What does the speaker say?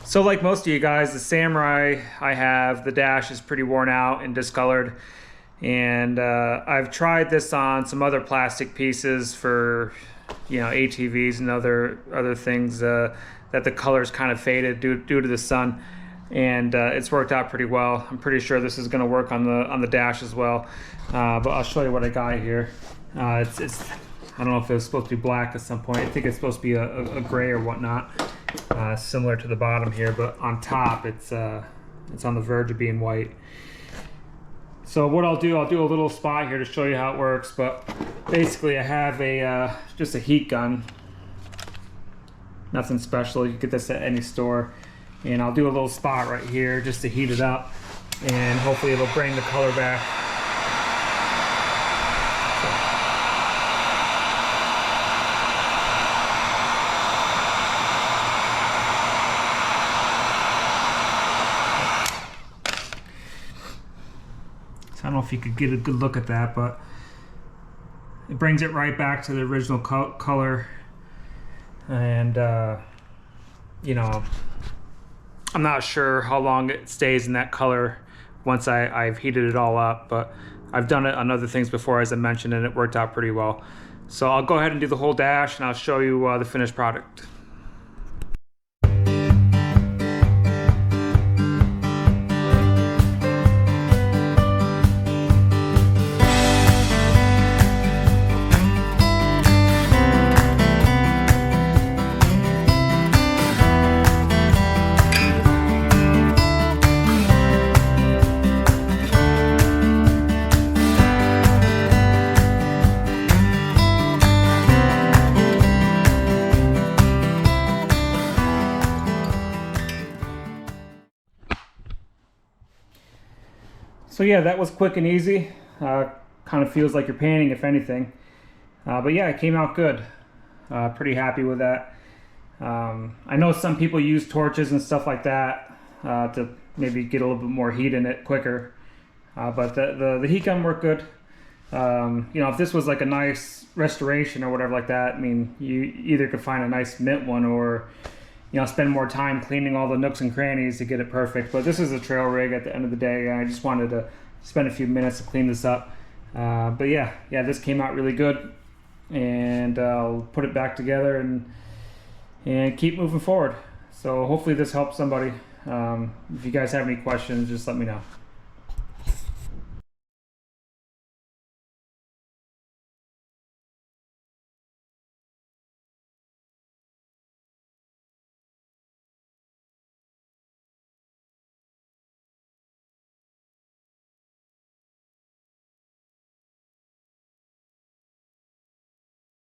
So like most of you guys, the Samurai I have, the dash is pretty worn out and discolored. And I've tried this on some other plastic pieces for, ATVs and other things that the color's kind of faded due to the sun. And it's worked out pretty well. I'm pretty sure this is going to work on the dash as well. But I'll show you what I got here. It's I don't know if it was supposed to be black at some point. I think it's supposed to be a gray or whatnot, similar to the bottom here. But on top, it's on the verge of being white. So what I'll do a little spot here to show you how it works. But basically, I have just a heat gun. Nothing special. You can get this at any store. And I'll do a little spot right here just to heat it up, and hopefully it'll bring the color back. So I don't know if you could get a good look at that, but it brings it right back to the original color. And I'm not sure how long it stays in that color once I've heated it all up, but I've done it on other things before, as I mentioned, and it worked out pretty well. So I'll go ahead and do the whole dash, and I'll show you the finished product. So yeah, that was quick and easy. Kind of feels like you're painting, if anything. But yeah, it came out good. Pretty happy with that. I know some people use torches and stuff like that to maybe get a little bit more heat in it quicker. But the heat gun worked good. If this was like a nice restoration or whatever like that, I mean, you either could find a nice mint one or spend more time cleaning all the nooks and crannies to get it perfect. But this is a trail rig at the end of the day, and I just wanted to spend a few minutes to clean this up. But yeah, this came out really good, and I'll put it back together and keep moving forward. So hopefully this helps somebody. If you guys have any questions, just let me know.